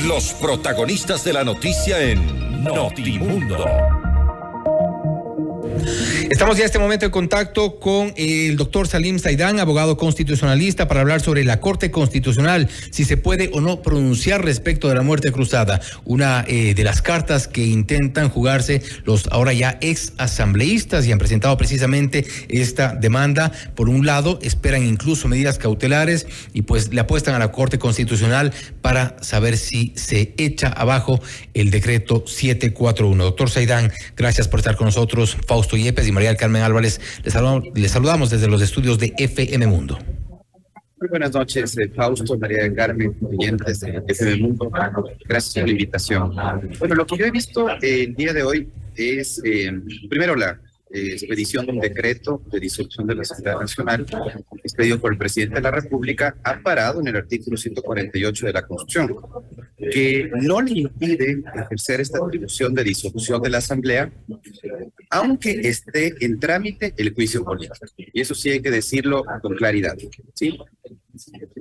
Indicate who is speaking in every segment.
Speaker 1: Los protagonistas de la noticia en Notimundo.
Speaker 2: Estamos ya en este momento en contacto con el doctor Salim Saidán, abogado constitucionalista, para hablar sobre la Corte Constitucional, si se puede o no pronunciar respecto de la muerte cruzada. Una de las cartas que intentan jugarse los ahora ya ex asambleístas y han presentado precisamente esta demanda. Por un lado, esperan incluso medidas cautelares y pues le apuestan a la Corte Constitucional para saber si se echa abajo el decreto 741. Doctor Saidán, gracias por estar con nosotros. Fausto Yepes y María del Carmen Álvarez, les saludamos desde los estudios de FM Mundo.
Speaker 3: Muy buenas noches, Fausto, María del Carmen, oyentes de FM Mundo. Gracias por la invitación. Bueno, lo que yo he visto el día de hoy es, primero, la expedición de un decreto de disolución de la Asamblea Nacional, expedido por el presidente de la República, amparado en el artículo 148 de la Constitución, que no le impide ejercer esta atribución de disolución de la Asamblea, aunque esté en trámite el juicio político. Y eso sí hay que decirlo con claridad, ¿sí?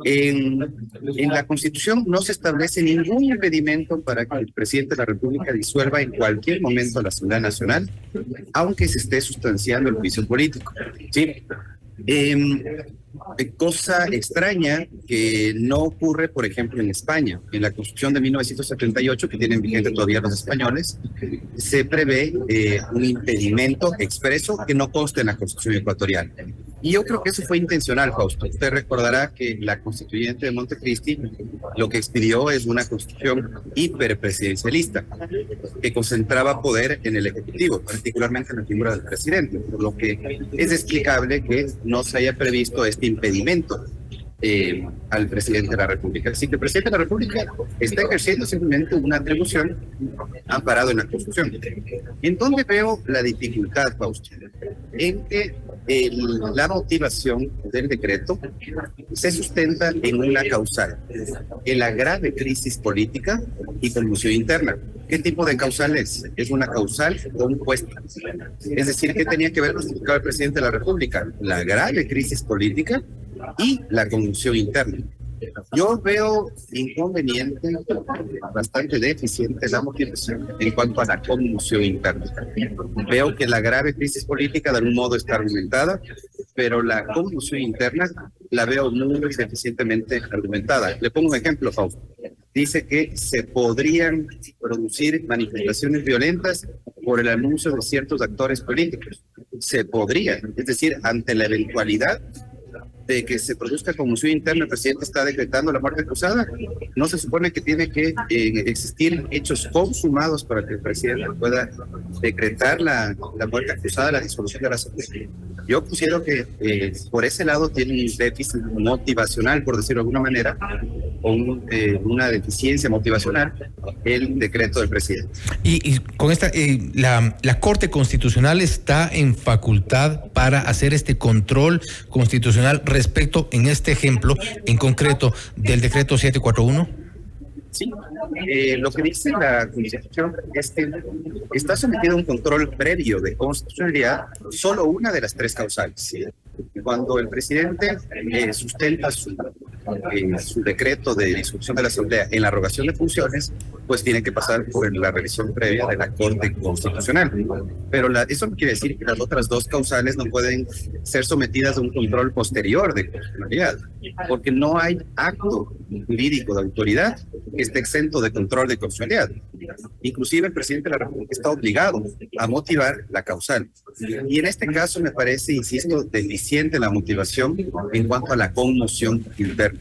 Speaker 3: En la Constitución no se establece ningún impedimento para que el presidente de la República disuelva en cualquier momento la Asamblea Nacional, aunque se esté sustanciando el juicio político, ¿sí? Cosa extraña que no ocurre, por ejemplo, en España. En la Constitución de 1978, que tienen vigente todavía los españoles, se prevé un impedimento expreso que no consta en la Constitución ecuatoriana. Y yo creo que eso fue intencional, Fausto. Usted recordará que la constituyente de Montecristi lo que expidió es una constitución hiperpresidencialista que concentraba poder en el Ejecutivo, particularmente en la figura del presidente, por lo que es explicable que no se haya previsto este impedimento al presidente de la República. Así que el presidente de la República está ejerciendo simplemente una atribución amparado en la Constitución. ¿En dónde veo la dificultad, Fausto? En que la motivación del decreto se sustenta en una causal, en la grave crisis política y conmoción interna. ¿Qué tipo de causal es? Es una causal compuesta. Es decir, ¿qué tenía que ver justificado el presidente de la República? La grave crisis política y la conmoción interna. Yo veo inconveniente, bastante deficiente la motivación en cuanto a la conmoción interna. Veo que la grave crisis política de algún modo está argumentada, pero la conmoción interna la veo muy deficientemente argumentada. Le pongo un ejemplo, Fausto. Dice que se podrían producir manifestaciones violentas por el anuncio de ciertos actores políticos. Se podría, es decir, ante la eventualidad de que se produzca conmoción interna, el presidente está decretando la muerte cruzada. No se supone que tiene que existir hechos consumados para que el presidente pueda decretar la muerte cruzada, la disolución de la Asamblea. Yo considero que por ese lado tiene un déficit motivacional, por decirlo de alguna manera, o una deficiencia motivacional el decreto del presidente.
Speaker 2: Y con esta, la Corte Constitucional está en facultad para hacer este control constitucional respecto, en este ejemplo, en concreto, del decreto 741.
Speaker 3: Sí, lo que dice la Constitución es que está sometido a un control previo de constitucionalidad solo una de las tres causales. Cuando el presidente sustenta su decreto de disolución de la Asamblea en la arrogación de funciones, pues tiene que pasar por la revisión previa de la Corte Constitucional. Pero eso no quiere decir que las otras dos causales no pueden ser sometidas a un control posterior de constitucionalidad, porque no hay acto jurídico de autoridad que esté exento de control de constitucionalidad. Inclusive el presidente de la República está obligado a motivar la causal. Y en este caso me parece, insisto, deficiente la motivación en cuanto a la conmoción interna.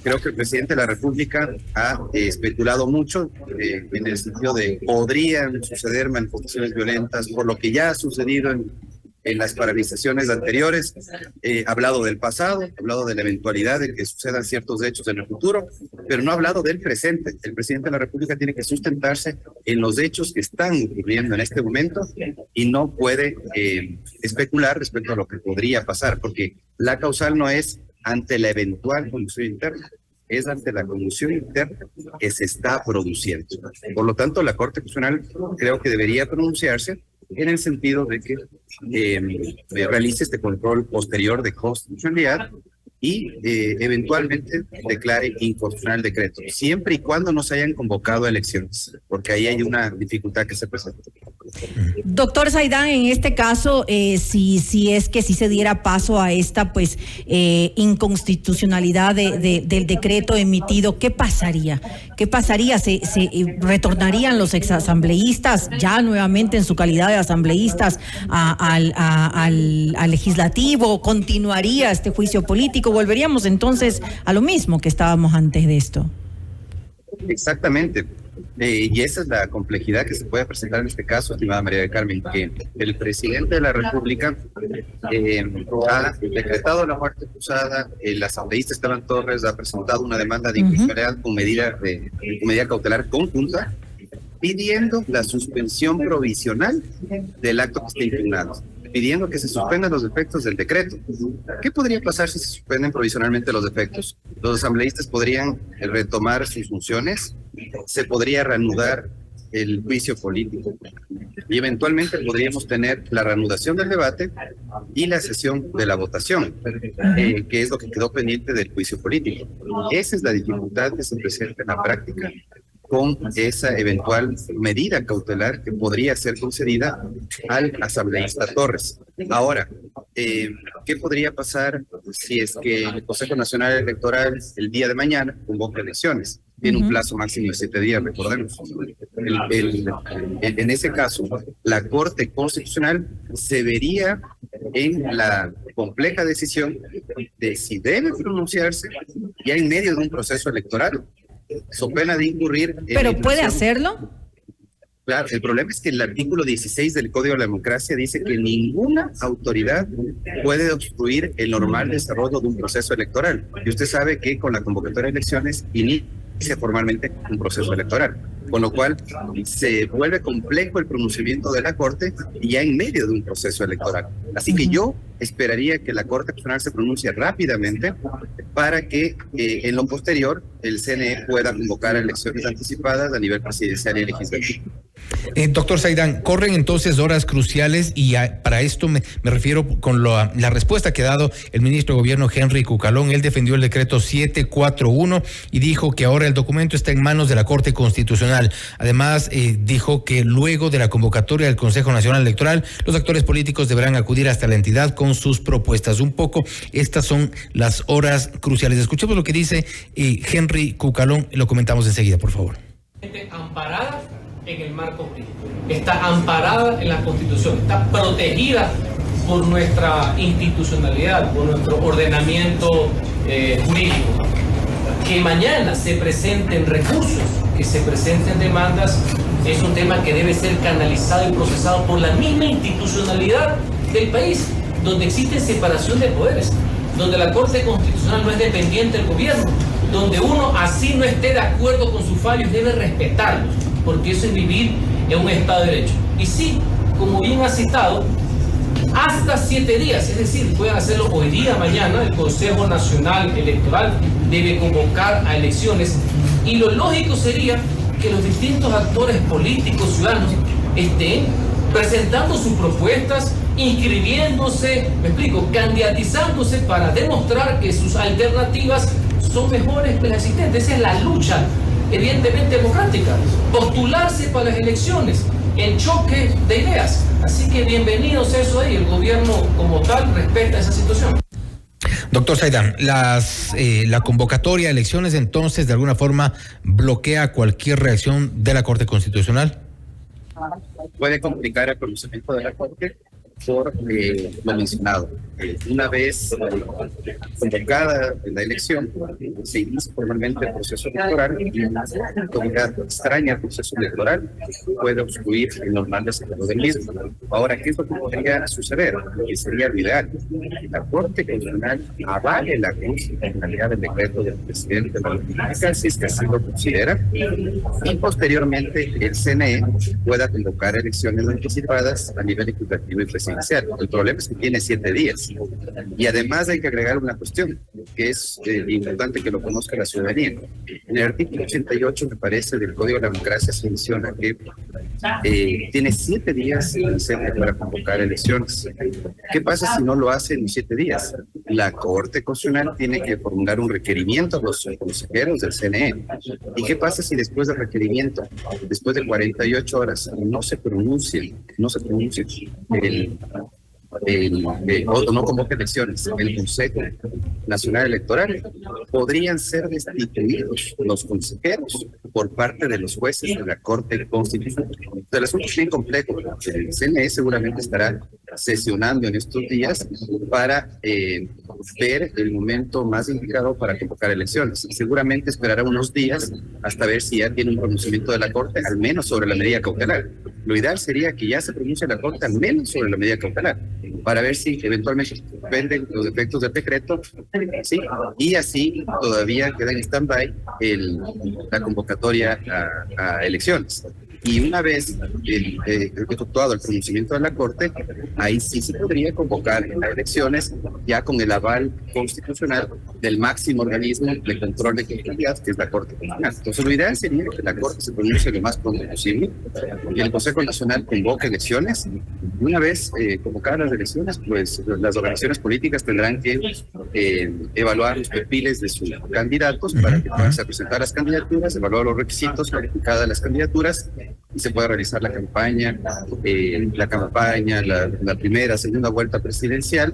Speaker 3: Creo que el presidente de la República ha especulado mucho en el sentido de podrían suceder manifestaciones violentas por lo que ya ha sucedido en las paralizaciones anteriores. Ha hablado del pasado, ha hablado de la eventualidad de que sucedan ciertos hechos en el futuro, pero no ha hablado del presente. El presidente de la República tiene que sustentarse en los hechos que están ocurriendo en este momento y no puede especular respecto a lo que podría pasar, porque la causal no es ante la eventual conmoción interna, es ante la conmoción interna que se está produciendo. Por lo tanto, la Corte Constitucional creo que debería pronunciarse en el sentido de que realice este control posterior de constitucionalidad y eventualmente declare inconstitucional el decreto, siempre y cuando no se hayan convocado a elecciones, porque ahí hay una dificultad que se presenta.
Speaker 4: Doctor Saidán, en este caso, si es que sí se diera paso a esta inconstitucionalidad del decreto emitido, ¿qué pasaría? ¿Qué pasaría? ¿Se retornarían los exasambleístas ya nuevamente en su calidad de asambleístas al legislativo? ¿Continuaría este juicio político? ¿Volveríamos entonces a lo mismo que estábamos antes de esto?
Speaker 3: Exactamente. Y esa es la complejidad que se puede presentar en este caso, estimada María del Carmen, que el presidente de la República ha decretado la muerte cruzada, el asambleísta Esteban Torres ha presentado una demanda de inconstitucionalidad con medida cautelar conjunta, pidiendo la suspensión provisional del acto que esté impugnado, pidiendo que se suspendan los efectos del decreto. ¿Qué podría pasar si se suspenden provisionalmente los efectos? Los asambleístas podrían retomar sus funciones, se podría reanudar el juicio político y eventualmente podríamos tener la reanudación del debate y la sesión de la votación, que es lo que quedó pendiente del juicio político. Esa es la dificultad que se presenta en la práctica con esa eventual medida cautelar que podría ser concedida al asambleísta Torres. Ahora, ¿qué podría pasar si es que el Consejo Nacional Electoral el día de mañana convoca elecciones? Tiene un plazo máximo de 7 días, recordemos. En ese caso, la Corte Constitucional se vería en la compleja decisión de si debe pronunciarse ya en medio de un proceso electoral, so pena de incurrir en...
Speaker 4: ¿Pero puede hacerlo?
Speaker 3: Claro, el problema es que el artículo 16 del Código de la Democracia dice que ninguna autoridad puede obstruir el normal desarrollo de un proceso electoral. Y usted sabe que con la convocatoria de elecciones inicia formalmente un proceso electoral, con lo cual se vuelve complejo el pronunciamiento de la Corte ya en medio de un proceso electoral. Así que yo esperaría que la Corte Constitucional se pronuncie rápidamente para que en lo posterior el CNE pueda convocar elecciones anticipadas a nivel presidencial y legislativo.
Speaker 2: Doctor Saidán, corren entonces horas cruciales y para esto me refiero con la respuesta que ha dado el ministro de Gobierno Henry Cucalón. Él defendió el decreto 741 y dijo que ahora el documento está en manos de la Corte Constitucional. Además, dijo que luego de la convocatoria del Consejo Nacional Electoral, los actores políticos deberán acudir hasta la entidad con sus propuestas. Un poco, estas son las horas cruciales. Escuchemos lo que dice Henry Cucalón y lo comentamos enseguida, por favor.
Speaker 5: Amparada en el marco jurídico, está amparada en la Constitución, está protegida por nuestra institucionalidad, por nuestro ordenamiento jurídico. Que mañana se presenten recursos, que se presenten demandas, es un tema que debe ser canalizado y procesado por la misma institucionalidad del país, donde existe separación de poderes, donde la Corte Constitucional no es dependiente del gobierno, donde uno así no esté de acuerdo con sus fallos debe respetarlos, porque eso es vivir en un Estado de Derecho. Y sí, como bien ha citado, hasta 7 días, es decir, pueden hacerlo hoy día, mañana, el Consejo Nacional Electoral debe convocar a elecciones y lo lógico sería que los distintos actores políticos, ciudadanos, estén presentando sus propuestas, inscribiéndose, me explico, candidatizándose para demostrar que sus alternativas son mejores que las existentes. Esa es la lucha, evidentemente democrática, postularse para las elecciones, el choque de ideas. Así que bienvenidos a eso ahí, el gobierno como tal respeta esa situación.
Speaker 2: Doctor Saidán, la convocatoria a elecciones entonces de alguna forma bloquea cualquier reacción de la Corte Constitucional.
Speaker 3: Puede complicar el pronunciamiento de la Corte por lo mencionado. Una vez convocada la elección, se inicia formalmente el proceso electoral y la autoridad extraña el proceso electoral puede obstruir el normal desarrollo del mismo. Ahora, ¿qué es lo que podría suceder? Lo que sería lo ideal. La Corte Constitucional avale la constitucionalidad del decreto del presidente de la República, si es que así lo considera, y posteriormente el CNE pueda convocar elecciones anticipadas a nivel legislativo y presidencial. El problema es que tiene 7 días. Y además hay que agregar una cuestión, que es importante que lo conozca la ciudadanía. En el artículo 88, me parece, del Código de la Democracia se menciona que tiene 7 días para convocar elecciones. ¿Qué pasa si no lo hace en los 7 días? la Corte Constitucional tiene que formular un requerimiento a los consejeros del CNE. ¿Y qué pasa si después del requerimiento, después de 48 horas, no se pronuncia o no convoca elecciones el Consejo Nacional Electoral? Podrían ser destituidos los consejeros por parte de los jueces de la Corte Constitucional. Entonces, el asunto es bien complejo. El CNE seguramente estará sesionando en estos días para ver el momento más indicado para convocar elecciones. Seguramente esperará unos días hasta ver si ya tiene un pronunciamiento de la Corte, al menos sobre la medida cautelar. Lo ideal sería que ya se pronuncie la Corte al menos sobre la medida cautelar, para ver si eventualmente suspenden los efectos del decreto, ¿sí? Y así todavía queda en stand-by la convocatoria a elecciones. Y una vez efectuado el pronunciamiento de la Corte, ahí sí se podría convocar a elecciones ya con el aval constitucional del máximo organismo de control de legitimidad, que es la Corte Constitucional. Entonces, lo ideal sería que la Corte se pronuncie lo más pronto posible y el Consejo Nacional convoque elecciones. Y una vez convocadas las elecciones, pues las organizaciones políticas tendrán que evaluar los perfiles de sus candidatos para que puedan presentar las candidaturas, evaluar los requisitos para cada de las candidaturas y se pueda realizar la campaña, la primera, segunda vuelta presidencial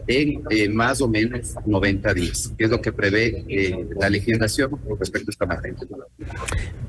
Speaker 3: en más o menos 90 días, que es lo que prevé la legislación con respecto a esta materia.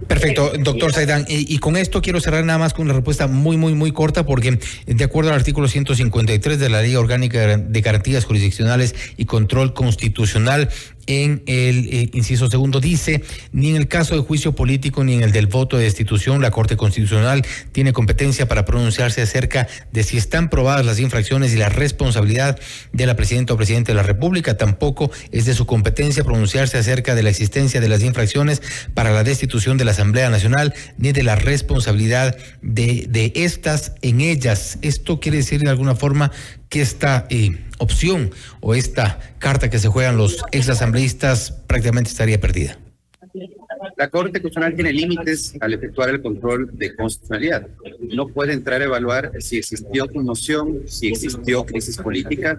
Speaker 2: Perfecto, doctor Saidán. Y con esto quiero cerrar nada más con una respuesta muy corta, porque de acuerdo al artículo 153 de la Ley Orgánica de Garantías Jurisdiccionales y Control Constitucional, en el inciso segundo dice: ni en el caso de juicio político ni en el del voto de destitución, la Corte Constitucional tiene competencia para pronunciarse acerca de si están probadas las infracciones y la responsabilidad de la presidenta o presidente de la República. Tampoco es de su competencia pronunciarse acerca de la existencia de las infracciones para la destitución de la Asamblea Nacional, ni de la responsabilidad de estas en ellas. Esto quiere decir de alguna forma que esta opción o esta carta que se juegan los exasambleístas prácticamente estaría perdida.
Speaker 3: La Corte Constitucional tiene límites al efectuar el control de constitucionalidad. No puede entrar a evaluar si existió conmoción, si existió crisis política,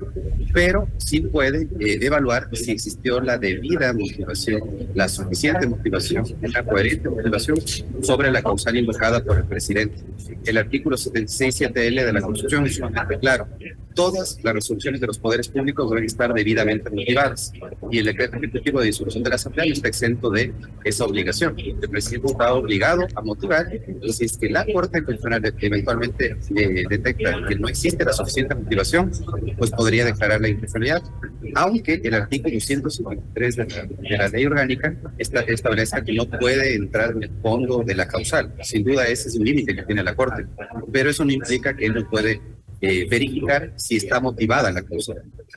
Speaker 3: pero sí puede evaluar si existió la debida motivación, la suficiente motivación, la coherente motivación sobre la causal invocada por el presidente. El artículo 76.7L de la Constitución es sumamente claro. Todas las resoluciones de los poderes públicos deben estar debidamente motivadas y el decreto ejecutivo de disolución de la Asamblea no está exento de esa obligación. El presidente está obligado a motivar, y si es que la Corte Constitucional eventualmente detecta que no existe la suficiente motivación, pues podría declarar la inconstitucionalidad, aunque el artículo 153 de la Ley Orgánica establece que no puede entrar en el fondo de la causal. Sin duda ese es un límite que tiene la Corte, pero eso no implica que él no puede verificar si está motivada la causa.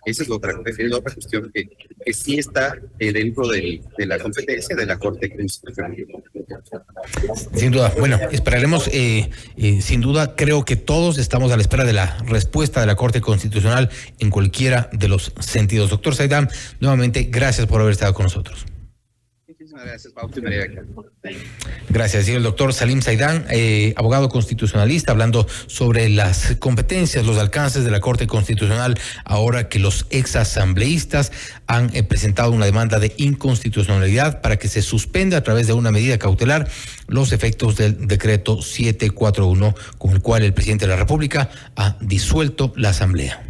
Speaker 3: Esa es otra cuestión que sí está dentro de la competencia de la Corte Constitucional.
Speaker 2: Sin duda. Bueno, esperaremos. Sin duda, creo que todos estamos a la espera de la respuesta de la Corte Constitucional en cualquiera de los sentidos. Doctor Saidán, nuevamente, gracias por haber estado con nosotros.
Speaker 3: Gracias, Pauti María.
Speaker 2: Gracias. Y el doctor Salim Saidán, abogado constitucionalista, hablando sobre las competencias, los alcances de la Corte Constitucional, ahora que los exasambleístas han presentado una demanda de inconstitucionalidad para que se suspenda a través de una medida cautelar los efectos del decreto 741, con el cual el presidente de la República ha disuelto la Asamblea.